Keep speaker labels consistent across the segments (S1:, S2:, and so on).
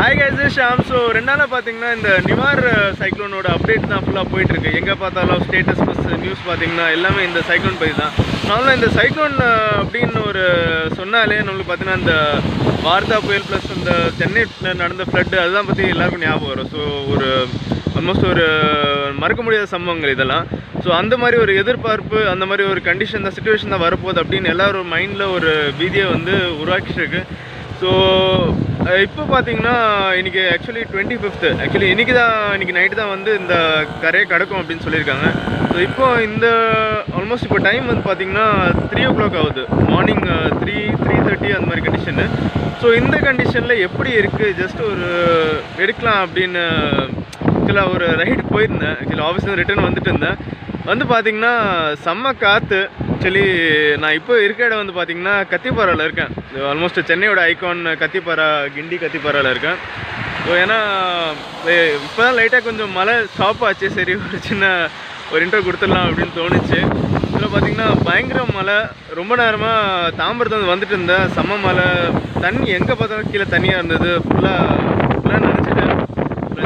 S1: Hi guys, this is Sham. So, ரெண்டால பாத்தீங்கன்னா இந்த நிவார் சைக்ளோனோட அப்டேட் தான் ஃபுல்லா போயிட்டு இருக்கு. எங்க பார்த்தாலும் ஸ்டேட்டஸ் பஸ் நியூஸ் பாத்தீங்கன்னா எல்லாமே இந்த சைக்ளோன் பத்தி தான். நார்மலா இந்த சைக்ளோன் அப்படின்னு ஒரு சொன்னாலே நம்மளுக்கு பாத்தீங்கன்னா இந்த வார்தா புயல் பிளஸ் இந்த சென்னையில் நடந்த ஃப்ளட் அதெல்லாம் பத்தி எல்லாருக்கும் ஞாபகம் வரும். ஸோ ஒரு ஆல்மோஸ்ட் ஒரு மறக்க முடியாத சம்பவங்கள் இதெல்லாம். ஸோ அந்த மாதிரி ஒரு எதிர்பார்ப்பு, அந்த மாதிரி ஒரு கண்டிஷன் தான், சிச்சுவேஷன் தான் வரப்போகுது அப்படின்னு எல்லாரும் மைண்டில் ஒரு பீதியை வந்து உருவாக்கிட்டு இருக்கு. ஸோ இப்போ பார்த்தீங்கன்னா இன்றைக்கி ஆக்சுவலி 25th, ஆக்சுவலி இன்றைக்கி நைட்டு தான் வந்து இந்த கரையை கடக்கும் அப்படின்னு சொல்லியிருக்காங்க. ஸோ இப்போ இந்த ஆல்மோஸ்ட் இப்போ டைம் வந்து பார்த்திங்கன்னா 3 o'clock ஆகுது, மார்னிங் 3:30 அந்த மாதிரி கண்டிஷனு. ஸோ இந்த கண்டிஷனில் எப்படி இருக்குது, ஜஸ்ட் ஒரு எடுக்கலாம் அப்படின்னு ஆக்சுவலாக ஒரு ரைடு போயிருந்தேன். ஆக்சுவலி ஆஃபீஸ்லேருந்து ரிட்டர்ன் வந்துட்டு இருந்தேன். வந்து பார்த்திங்கன்னா செம்ம காற்று. ஆக்சுவலி நான் இப்போ இருக்க இடம் வந்து பார்த்திங்கன்னா கத்திப்பாராவில் இருக்கேன். ஆல்மோஸ்ட் சென்னையோட ஐகான் கத்திப்பாரா, கிண்டி கத்திப்பாராவில் இருக்கேன். ஸோ ஏன்னா இப்போ தான் லைட்டாக கொஞ்சம் மழை ஸ்டாப் ஆச்சு. சரி ஒரு இன்ட்ரோ கொடுத்துடலாம் அப்படின்னு தோணுச்சு. இதில் பார்த்திங்கன்னா பயங்கர மழை. ரொம்ப நேரமாக தாம்பரத்தை வந்துட்டு இருந்தேன். செம்ம மழை, தண்ணி எங்கே பார்த்தாலும் கீழே தண்ணியாக இருந்தது. ஃபுல்லாக நினச்சிட்டேன்.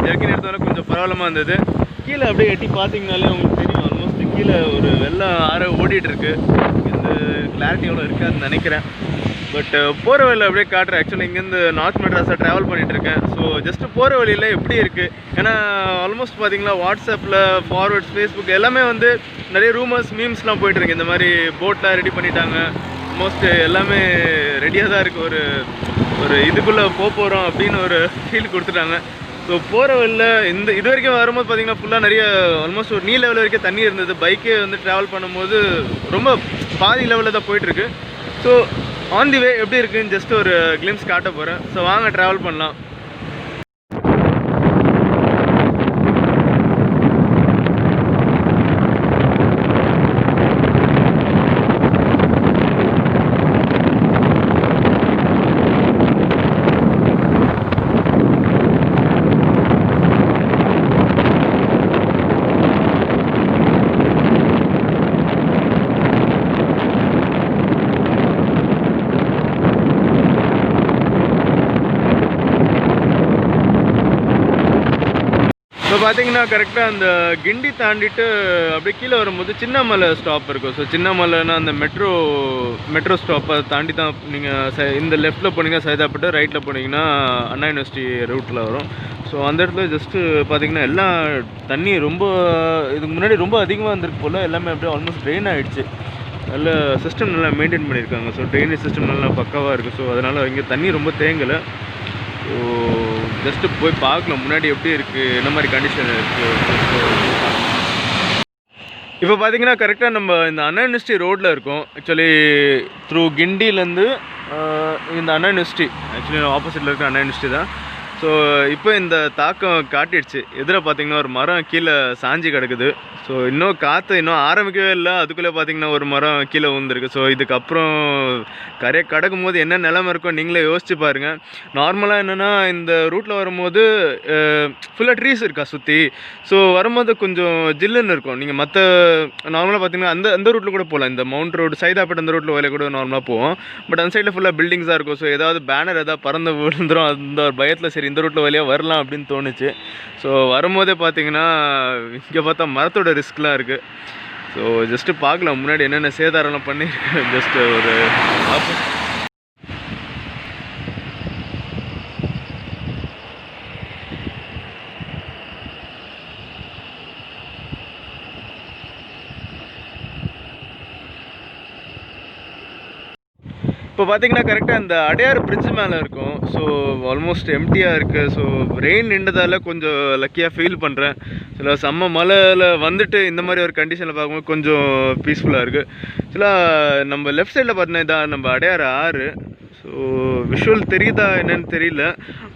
S1: ஜர்க்கின் எடுத்தவரை கொஞ்சம் பரவாயில்லமாக இருந்தது. கீழே அப்படியே எட்டி பார்த்தீங்கனாலே உங்களுக்கு தெரியும், ஆல்மோஸ்ட் கீழே ஒரு வெள்ளம் ஆற ஓடிட்டுருக்கு. இந்த கிளாரிட்டி எவ்வளோ இருக்காதுன்னு நினைக்கிறேன். பட் போகிற வழியில் அப்படியே காட்டுறேன். ஆக்சுவலி இங்கேருந்து நார்த் மெட்ராஸாக ட்ராவல் பண்ணிகிட்ருக்கேன். ஸோ ஜஸ்ட்டு போகிற வழியில் எப்படி இருக்குது, ஏன்னா ஆல்மோஸ்ட் பார்த்தீங்கன்னா வாட்ஸ்அப்பில் ஃபார்வர்ட்ஸ், ஃபேஸ்புக் எல்லாமே வந்து நிறைய ரூமர்ஸ், மீம்ஸ்லாம் போயிட்டுருக்கு. இந்த மாதிரி போட்லாம் ரெடி பண்ணிட்டாங்க. ஆல்மோஸ்ட் எல்லாமே ரெடியாக தான் இருக்குது. ஒரு இதுக்குள்ளே போகிறோம் அப்படின்னு ஒரு ஃபீல் கொடுத்துட்டாங்க. ஸோ போகிற வழியில் இது வரைக்கும் வரும்போது பார்த்திங்கன்னா ஃபுல்லாக நிறைய ஆல்மோஸ்ட் ஒரு நீ லெவல் வரைக்கும் தண்ணி இருந்தது. பைக்கே வந்து ட்ராவல் பண்ணும்போது ரொம்ப பாதி லெவலில் தான் போயிட்டுருக்கு. ஸோ ஆன் தி வே எப்படி இருக்குன்னு ஜஸ்ட் ஒரு கிளிம்ஸ் காட்ட போகிறேன். ஸோ வாங்க ட்ராவல் பண்ணலாம். இப்போ பார்த்தீங்கன்னா கரெக்டாக அந்த கிண்டி தாண்டிட்டு அப்படியே கீழே வரும்போது சின்னமலை ஸ்டாப் இருக்கும். ஸோ சின்னமலைன்னா அந்த மெட்ரோ ஸ்டாப்பை தாண்டி தான் நீங்கள் இந்த லெஃப்ட்டில் போனீங்கன்னா சைதாப்பட்டு, ரைட்டில் போனீங்கன்னா அண்ணா யூனிவர்சிட்டி ரூட்டில் வரும். ஸோ அந்த இடத்துல ஜஸ்ட்டு பார்த்தீங்கன்னா எல்லாம் தண்ணி ரொம்ப இதுக்கு முன்னாடி ரொம்ப அதிகமாக இருந்திருக்கு போல். எல்லாமே அப்படியே ஆல்மோஸ்ட் ட்ரெயின் ஆகிடுச்சு. நல்ல சிஸ்டம் நல்லா மெயின்டைன் பண்ணியிருக்காங்க. ஸோ ட்ரைனேஜ் சிஸ்டம் நல்லா பக்காவாக இருக்குது. ஸோ அதனால் இங்கே தண்ணி ரொம்ப தேங்கலை. ஸோ ஜஸ்ட்டு போய் பார்க்கலாம் முன்னாடி எப்படி இருக்குது, என்ன மாதிரி கண்டிஷன் இருக்குது. இப்போ பார்த்தீங்கன்னா கரெக்டாக நம்ம இந்த அண்ணா யூனிவர்சிட்டி ரோட்டில் இருக்கோம். ஆக்சுவலி த்ரூ கிண்டிலேருந்து இந்த அண்ணா யூனிவர்சிட்டி, ஆக்சுவலி ஆப்போசிட்டில் இருக்க அண்ணா யூனிவர்சிட்டி தான். ஸோ இப்போ இந்த தாக்கம் காட்டிடுச்சு. எதில் பார்த்தீங்கன்னா ஒரு மரம் கீழே சாஞ்சி கிடக்குது. ஸோ இன்னும் காற்று இன்னும் ஆரம்பிக்கவே இல்லை, அதுக்குள்ளே பார்த்தீங்கன்னா ஒரு மரம் கீழே விழுந்துருக்கு. ஸோ இதுக்கப்புறம் கரையை கடக்கும் போது என்ன நிலமை இருக்கும் நீங்களே யோசிச்சு பாருங்கள். நார்மலாக என்னென்னா இந்த ரூட்டில் வரும்போது ஃபுல்லாக ட்ரீஸ் இருக்கா சுற்றி. ஸோ வரும்போது கொஞ்சம் ஜில்லுன்னு இருக்கும். நீங்கள் மற்ற நார்மலாக பார்த்தீங்கன்னா அந்த ரூட்டில் கூட போகலாம். இந்த மவுண்ட் ரோடு, சைதாப்பேட் அந்த ரூட்டில் வரைய கூட நார்மலாக போவோம். பட் அந்த சைடில் ஃபுல்லாக பில்டிங்ஸாக இருக்கும். ஸோ ஏதாவது பேனர் ஏதாவது பறந்து விழுந்துடும், அந்த ஒரு பயத்தில் சரி இந்த ரூட்டில் வழியாக வரலாம் அப்படின்னு தோணுச்சு. ஸோ வரும்போதே பார்த்தீங்கன்னா இங்கே பார்த்தா மரத்தோட ரிஸ்க்லாம் இருக்குது. ஸோ ஜஸ்ட்டு பார்க்கலாம் முன்னாடி என்னென்ன சேதாரம்லாம் பண்ணியிருக்கேன். ஜஸ்ட்டு ஒரு இப்போ பார்த்தீங்கன்னா கரெக்டாக அந்த அடையார் பிரிட்ஜ் மேலே இருக்கும். ஸோ ஆல்மோஸ்ட் எம்டியாக இருக்குது. ஸோ ரெயின் நின்றதால கொஞ்சம் லக்கியாக ஃபீல் பண்ணுறேன். சில செம்ம மழையில் வந்துட்டு இந்த மாதிரி ஒரு கண்டிஷனில் பார்க்கும்போது கொஞ்சம் பீஸ்ஃபுல்லாக இருக்குது. சில நம்ம லெஃப்ட் சைடில் பார்த்தீங்கன்னா இதான் நம்ம அடையார் ஆறு. ஸோ விஷுவல் தெரியுதா என்னன்னு தெரியல.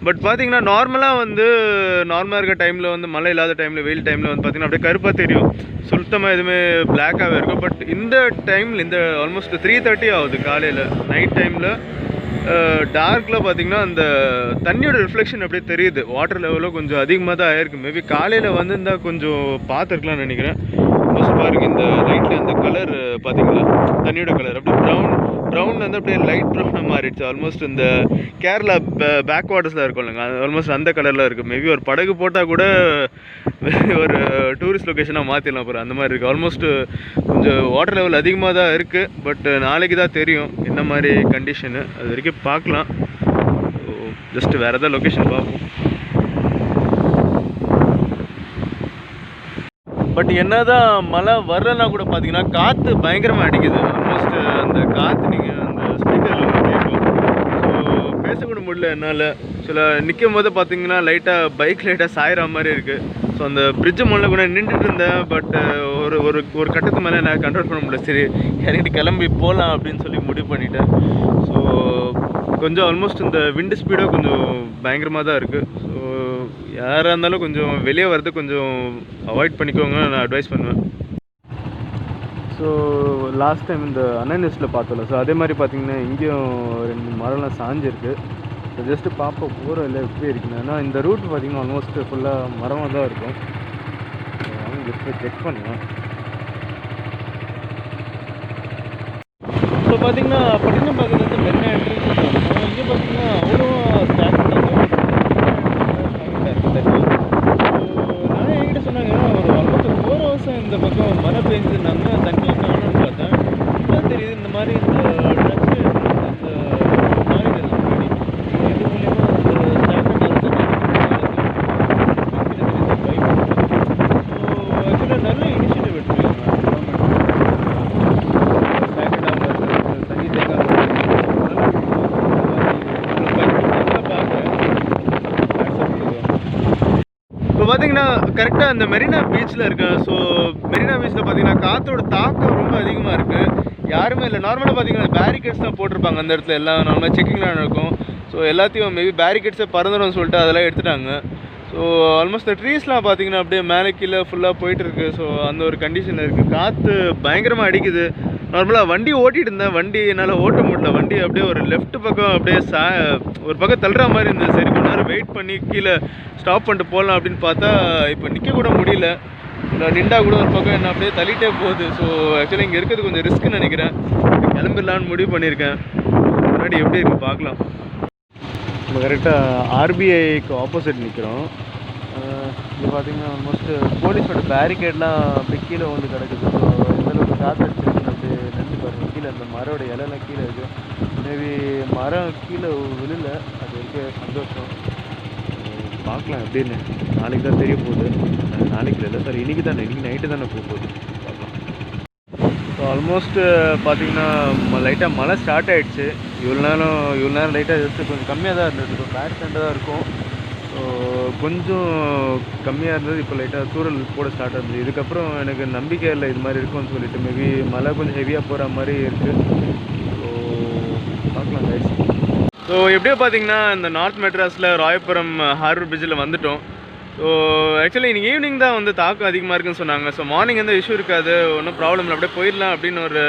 S1: பட் பார்த்தீங்கன்னா நார்மலாக இருக்க டைமில் வந்து மழை இல்லாத டைமில், வெயில் டைமில் வந்து பார்த்திங்கன்னா அப்படியே கருப்பாக தெரியும். சுத்தமாக எதுவுமே பிளாக்காகவே இருக்கும். பட் இந்த டைமில் இந்த ஆல்மோஸ்ட் 3:30 ஆகுது காலையில், நைட் டைமில் டார்க்கில் பார்த்திங்கன்னா அந்த தண்ணியோட ரிஃப்ளெக்ஷன் அப்படியே தெரியுது. வாட்டர் லெவலும் கொஞ்சம் அதிகமாக தான் ஆயிருக்கு. மேபி காலையில் வந்திருந்தால் கொஞ்சம் பார்த்துருக்கலாம்னு நினைக்கிறேன். ஃபர்ஸ்ட் பாருங்க இந்த லைட்டில் அந்த கலர் பார்த்தீங்களா, தண்ணியோட கலர் அப்படியே ப்ரௌன் வந்து அப்படியே லைட் ப்ரௌனாக மாறிடுச்சு. ஆல்மோஸ்ட் இந்த கேரளா பேக் வாட்டர்ஸில் இருக்கும் இல்லைங்க, அது ஆல்மோஸ்ட் அந்த கலரில் இருக்குது. மேபி ஒரு படகு போட்டால் கூட ஒரு டூரிஸ்ட் லொக்கேஷனாக மாற்றிடலாம் அப்புறம், அந்த மாதிரி இருக்குது. ஆல்மோஸ்ட் கொஞ்சம் வாட்டர் லெவல் அதிகமாக தான் இருக்குது. பட் நாளைக்கு தான் தெரியும் என்ன மாதிரி கண்டிஷனு, அது வரைக்கும் பார்க்கலாம். ஜஸ்ட் வேறு ஏதாவது லொக்கேஷன் பார்ப்போம். பட் என்னதான் மழை வரலன்னா கூட பார்த்தீங்கன்னா காற்று பயங்கரமாக அடிக்குது. ஆல்மோஸ்ட் அந்த காற்று நீங்கள் அந்த ஸ்பீக்கரில் கேட்கும். ஸோ பேசக்கூட முடியல என்னால். சில நிற்கும் போது பார்த்தீங்கன்னா லைட்டாக பைக் லைட்டாக சாயிற மாதிரி இருக்குது. ஸோ அந்த பிரிட்ஜு முன்னில் கூட நின்றுட்டு இருந்தேன். பட் ஒரு ஒரு ஒரு கட்டத்து மேலே என்னால் கண்ட்ரோல் பண்ண முடியல. சரி இறங்கிட்டு கிளம்பி போகலாம் அப்படின்னு சொல்லி முடிவு பண்ணிட்டேன். ஸோ கொஞ்சம் ஆல்மோஸ்ட் இந்த விண்டு ஸ்பீடாக கொஞ்சம் பயங்கரமாக தான் இருக்குது. ஸோ யாராக இருந்தாலும் கொஞ்சம் வெளியே வரது கொஞ்சம் அவாய்ட் பண்ணிக்கோங்க நான் அட்வைஸ் பண்ணுவேன். ஸோ லாஸ்ட் டைம் இந்த அனநியூஸில் பார்த்தோம்ல, ஸோ அதே மாதிரி பார்த்தீங்கன்னா இங்கேயும் 2 மரம்லாம் சாஞ்சிருக்கு. ஸோ ஜஸ்ட்டு பார்ப்போம் போகிற இல்லை எப்படி இருக்குன்னு. ஏன்னா இந்த ரூட் பார்த்தீங்கன்னா ஆல்மோஸ்ட் ஃபுல்லாக மரமாக தான் இருக்கும். அவங்க ஜஸ்ட்டு செக் பண்ணுவேன். ஸோ பார்த்தீங்கன்னா பட்டினம் பார்க்குறது மெரினா என்ட்ரன்ஸ் இருக்கும். இங்கே பார்த்தீங்கன்னா அவ்வளோ ஸ்டாக் நானே என்கிட்ட சொன்னாங்க ஒரு ஆல்மோஸ்ட் 4 hours இந்த பக்கம் மழை பெஞ்சுருந்தாங்க, தண்ணி காணும்னு பார்த்தேன். இப்போ தெரியுது இந்த மாதிரி இந்த ட்ரக்ஸ் இந்த மாறிடுது முன்னாடி. இது மூலியமாக அந்த ஸ்டாக்னட் பைப். ஸோ ஆக்சுவலாக நல்ல இனிஷியேட்டிவ் எடுத்துருக்காங்க ஸ்டாக்னட் தண்ணி தேங்காய் பார்த்தீங்கன்னா கரெக்டாக அந்த மெரினா பீச்சில் இருக்கேன். ஸோ மெரினா பீச்சில் பார்த்தீங்கன்னா காற்றோட தாக்கம் ரொம்ப அதிகமாக இருக்குது. யாருமே இல்லை. நார்மலாக பார்த்தீங்கன்னா பேரிகேட்ஸ் தான் போட்டிருப்பாங்க அந்த இடத்துல, எல்லாம் நார்மலாக செக்கிங்லாம் நடக்கும். ஸோ எல்லாத்தையும் மேபி பேரிகேட்ஸை பறந்துடும் சொல்லிட்டு அதெல்லாம் எடுத்துட்டாங்க. ஸோ ஆல்மோஸ்ட் இந்த ட்ரீஸ்லாம் பார்த்தீங்கன்னா அப்படியே மேலே கீழே ஃபுல்லாக போயிட்டுருக்கு. ஸோ அந்த ஒரு கண்டிஷனில் இருக்குது. காற்று பயங்கரமாக அடிக்குது. நார்மலாக வண்டி ஓட்டிகிட்டு இருந்தேன், வண்டி என்னால் ஓட்ட முடியல. வண்டி அப்படியே ஒரு லெஃப்ட் பக்கம் அப்படியே ஒரு பக்கம் தள்ளுற மாதிரி இருந்தது. சரி கொஞ்ச நேரம் வெயிட் பண்ணி கீழே ஸ்டாப் பண்ணிட்டு போகலாம் அப்படின்னு பார்த்தா இப்போ நிற்க கூட முடியல. நான் நின்றா கூட ஒரு பக்கம் என்ன அப்படியே தள்ளிட்டே போகுது. ஸோ ஆக்சுவலி இங்கே இருக்கிறது கொஞ்சம் ரிஸ்க்குன்னு நினைக்கிறேன். கிளம்பிடலான்னு முடிவு பண்ணியிருக்கேன். முன்னாடி எப்படி இருக்குது பார்க்கலாம். நம்ம கரெக்டாக ஆர்பிஐக்கு ஆப்போசிட் நிற்கிறோம். இது பார்த்திங்கன்னா ஆல்மோஸ்ட் போலீஸோட பேரிகேட்லாம் அப்படியே கீழே வந்து கிடக்குது. ஸோ எந்தளவுக்கு காற்று அடிச்சிருக்குன்னு அப்படியே நின்று பாருங்கள். கீழே அந்த மரோட இலையெல்லாம் கீழே இருக்குது. மேபி மரம் கீழே விழுல, அது வரைக்கும் சந்தோஷம். பார்க்கலாம் எப்படின்னு. நாளைக்கு தான் தெரிய போகுது. நாளைக்கு இல்லை சார், இன்றைக்கி தானே, இன்றைக்கி நைட்டு தானே போகுது. பார்க்கலாம். ஸோ ஆல்மோஸ்ட் பார்த்தீங்கன்னா லைட்டாக மழை ஸ்டார்ட் ஆகிடுச்சு. இவ்வளோ நேரம் லைட்டாக ஜஸ்ட்டு கொஞ்சம் கம்மியாக தான் இருந்தது. இப்போ பேக் ஸ்டாண்டாக தான் இருக்கும். ஸோ கொஞ்சம் கம்மியாக இருந்தது. இப்போ லைட்டாக தூரல் போட ஸ்டார்ட் ஆகுது. இதுக்கப்புறம் எனக்கு நம்பிக்கை இல்லை இது மாதிரி இருக்கும்னு சொல்லிட்டு. மேபி மழை கொஞ்சம் ஹெவியாக போகிற மாதிரி இருக்குது. ஸோ பார்க்கலாம் கைஸ். ஸோ எப்படியோ பார்த்தீங்கன்னா இந்த நார்த் மெட்ராஸில் ராயபுரம் ஹார்பர் பிரிட்ஜில் வந்துட்டோம். ஸோ ஆக்சுவலி இன்றைக்கி ஈவினிங் தான் வந்து தாக்கம் அதிகமாக இருக்குன்னு சொன்னாங்க. ஸோ மார்னிங் எந்த இஷ்யூ இருக்காது, ஒன்றும் ப்ராப்ளம் இல்லை, அப்படியே போயிடலாம் அப்படின்னு ஒரு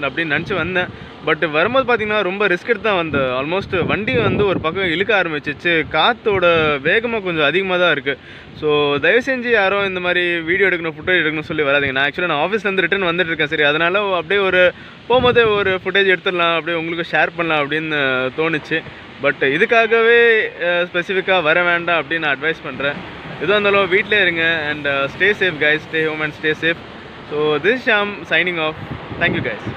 S1: அப்படின்னு நினச்சி வந்தேன். பட் வரும்போது பார்த்தீங்கன்னா ரொம்ப ரிஸ்க் எடுத்து தான் வந்தேன். ஆல்மோஸ்ட் வண்டி வந்து ஒரு பக்கம் இழுக்க ஆரம்பிச்சிச்சு. காற்றோட வேகமாக கொஞ்சம் அதிகமாக தான் இருக்குது. ஸோ தயவு செஞ்சு யாரும் இந்த மாதிரி வீடியோ எடுக்கணும், ஃபுட்டேஜ் எடுக்கணும்னு சொல்லி வராதிங்க. நான் ஆக்சுவலாக நான் ஆஃபீஸ்லேருந்து ரிட்டர்ன் வந்துட்டு இருக்கேன். சரி அதனால் அப்படியே ஒரு போகும்போதே ஒரு ஃபுட்டேஜ் எடுத்துடலாம், அப்படியே உங்களுக்கு ஷேர் பண்ணலாம் அப்படின்னு தோணுச்சு. பட் இதுக்காகவே ஸ்பெசிஃபிக்காக வர வேண்டாம் அப்படின்னு நான் அட்வைஸ் பண்ணுறேன். எதுவாக இருந்தாலும் வீட்டிலே இருங்க and stay safe guys, stay home and stay safe. So this Sham signing off. Thank you guys.